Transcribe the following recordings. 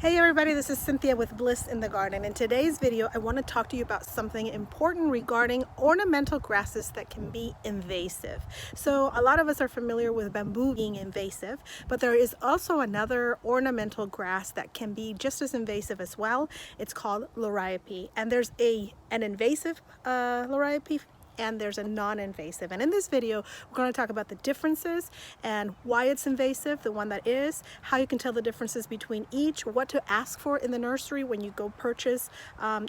Hey everybody, this is Cynthia with Bliss in the Garden. In today's video, I want to talk to you about something important regarding ornamental grasses that can be invasive. So a lot of us are familiar with bamboo being invasive, but there is also another ornamental grass that can be just as invasive as well. It's called Liriope, and there's an invasive Liriope and there's a non-invasive. And in this video, we're going to talk about the differences and why it's invasive, the one that is, how you can tell the differences between each, what to ask for in the nursery when you go purchase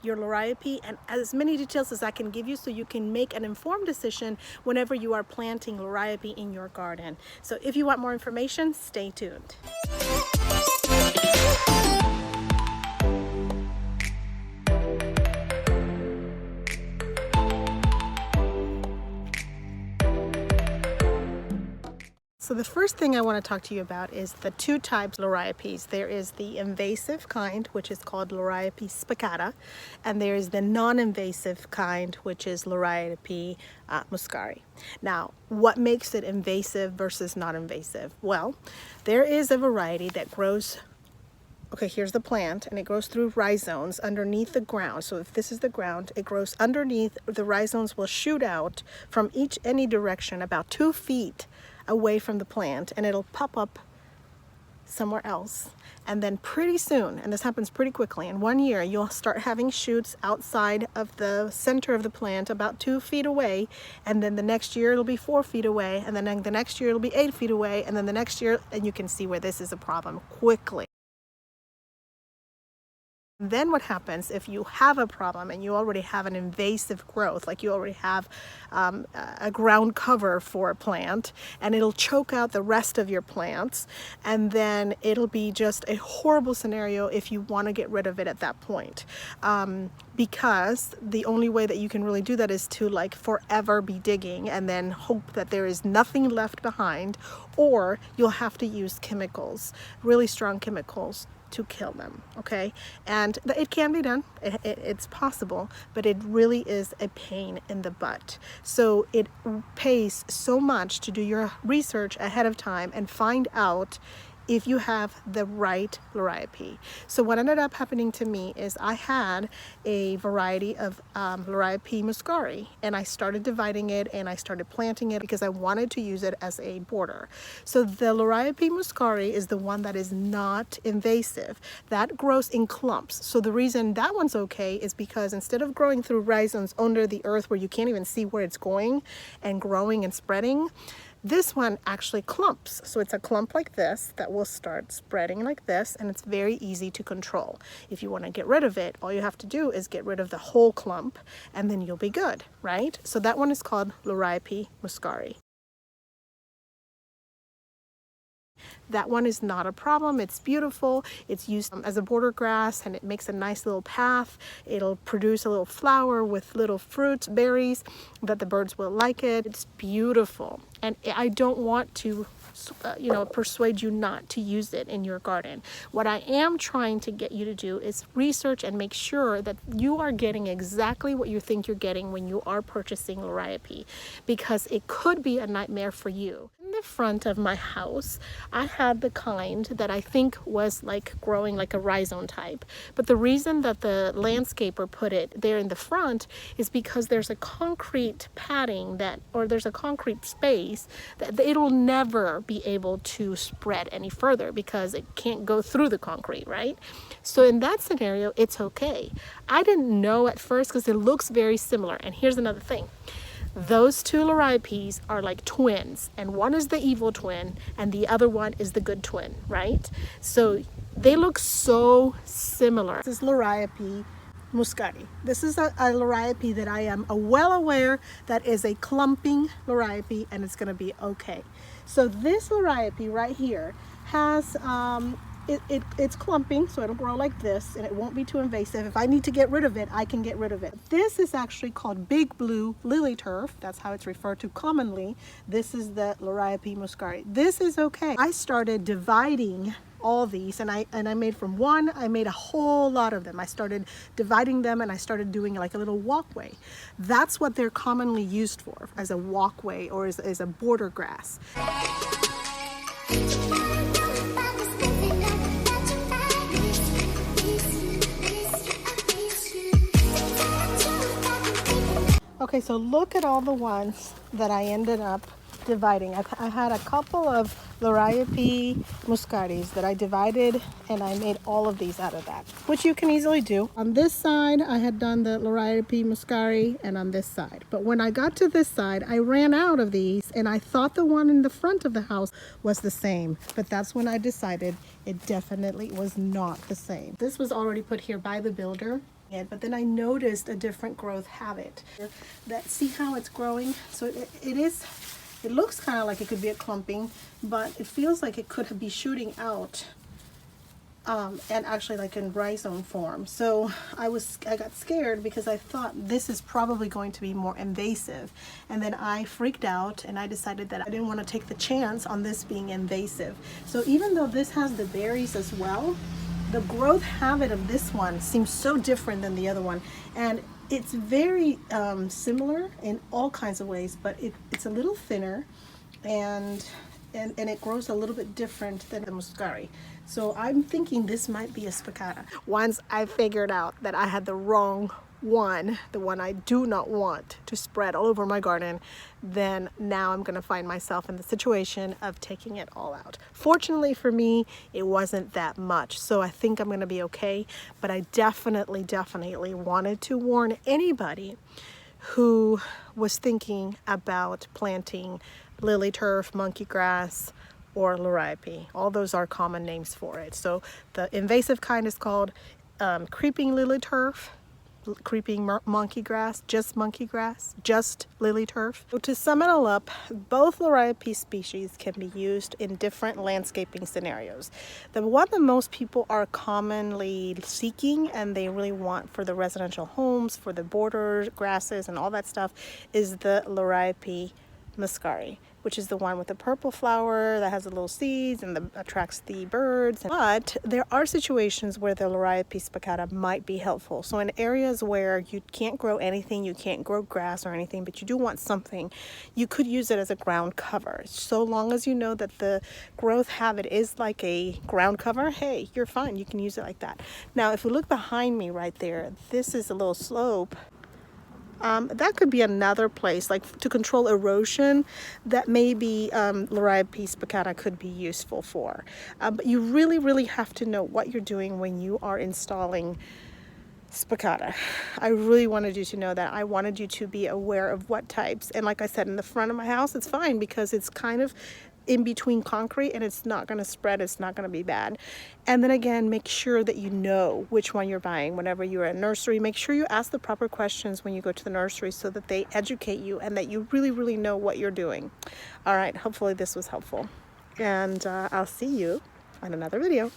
your Liriope, and as many details as I can give you so you can make an informed decision whenever you are planting Liriope in your garden. So if you want more information, stay tuned. So the first thing I want to talk to you about is the two types of Liriopes. There is the invasive kind, which is called Liriope spicata, and there is the non-invasive kind, which is Liriope muscari. Now, what makes it invasive versus non-invasive? Well, there is a variety that grows. Okay, here's the plant, and it grows through rhizomes underneath the ground. So if this is the ground, it grows underneath. The rhizomes will shoot out from any direction about 2 feet away from the plant, and it'll pop up somewhere else. And then pretty soon, and this happens pretty quickly, in 1 year, you'll start having shoots outside of the center of the plant about 2 feet away, and then the next year it'll be 4 feet away, and then the next year it'll be 8 feet away, and then the next year, and you can see where this is a problem quickly. Then what happens if you have a problem and you already have an invasive growth, like you already have a ground cover for a plant, and it'll choke out the rest of your plants, and then it'll be just a horrible scenario if you want to get rid of it at that point. Because the only way that you can really do that is to like forever be digging and then hope that there is nothing left behind, or you'll have to use chemicals, really strong chemicals, to kill them. Okay, and it can be done, it's possible, but it really is a pain in the butt. So it pays so much to do your research ahead of time and find out if you have the right Liriope. So what ended up happening to me is I had a variety of Liriope muscari, and I started dividing it and I started planting it because I wanted to use it as a border. So the Liriope muscari is the one that is not invasive. That grows in clumps. So the reason that one's okay is because instead of growing through rhizomes under the earth where you can't even see where it's going and growing and spreading, this one actually clumps. So it's a clump like this that will start spreading like this, and it's very easy to control. If you want to get rid of it, all you have to do is get rid of the whole clump, and then you'll be good, right? So that one is called Liriope muscari. That one is not a problem. It's beautiful. It's used as a border grass, and it makes a nice little path. It'll produce a little flower with little fruits, berries, that the birds will like it. It's beautiful. And I don't want to persuade you not to use it in your garden. What I am trying to get you to do is research and make sure that you are getting exactly what you think you're getting when you are purchasing Liriope, because it could be a nightmare for you. In the front of my house, I had the kind that I think was like growing like a rhizome type. But the reason that the landscaper put it there in the front is because there's a concrete padding there's a concrete space that it'll never be able to spread any further because it can't go through the concrete, right? So in that scenario, it's okay. I didn't know at first because it looks very similar. And here's another thing. Those two Liriopes are like twins, and one is the evil twin and the other one is the good twin, right? So they look so similar. This is Liriope muscari. This is a Liriope that I am well aware that is a clumping Liriope, and it's going to be okay. So this Liriope right here has it's clumping, so it'll grow like this, and it won't be too invasive. If I need to get rid of it, I can get rid of it. This is actually called big blue lilyturf. That's how it's referred to commonly. This is the Liriope muscari. This is okay. I started dividing all these, and I made from one, I made a whole lot of them. I started dividing them, and I started doing like a little walkway. That's what they're commonly used for, as a walkway or as a border grass. Okay, so look at all the ones that I ended up dividing. I had a couple of Liriope muscaris that I divided, and I made all of these out of that, which you can easily do. On this side, I had done the Liriope muscari, and on this side. But when I got to this side, I ran out of these, and I thought the one in the front of the house was the same. But that's when I decided it definitely was not the same. This was already put here by the builder. But then I noticed a different growth habit. See how it's growing? So it looks kind of like it could be a clumping, but it feels like it could be shooting out and actually like in rhizome form. So I got scared because I thought this is probably going to be more invasive. And then I freaked out and I decided that I didn't want to take the chance on this being invasive. So even though this has the berries as well, the growth habit of this one seems so different than the other one, and it's very similar in all kinds of ways, but it's a little thinner and it grows a little bit different than the muscari. So I'm thinking this might be a spicata. Once I figured out that I had the wrong one, the one I do not want to spread all over my garden, then now I'm going to find myself in the situation of taking it all out. Fortunately for me, it wasn't that much, so I think I'm going to be okay. But I definitely wanted to warn anybody who was thinking about planting lilyturf, monkey grass, or Liriope. All those are common names for it. So the invasive kind is called creeping lilyturf, creeping monkey grass, just lilyturf. So to sum it all up, both Liriope species can be used in different landscaping scenarios. The one that most people are commonly seeking and they really want for the residential homes, for the border grasses and all that stuff, is the Liriope muscari, which is the one with the purple flower that has the little seeds and attracts the birds. But there are situations where the Liriope spicata might be helpful. So in areas where you can't grow anything, you can't grow grass or anything, but you do want something, you could use it as a ground cover. So long as you know that the growth habit is like a ground cover, hey, you're fine. You can use it like that. Now, if we look behind me right there, this is a little slope. That could be another place, like to control erosion, that maybe Liriope spicata could be useful for. But you really have to know what you're doing when you are installing spicata. I really wanted you to know that. I wanted you to be aware of what types. And like I said, in the front of my house, it's fine because it's kind of in between concrete and it's not going to spread. It's not going to be bad. And then again, make sure that you know which one you're buying. Whenever you're at a nursery, make sure you ask the proper questions when you go to the nursery so that they educate you and that you really know what you're doing. All right, hopefully this was helpful. And I'll see you on another video.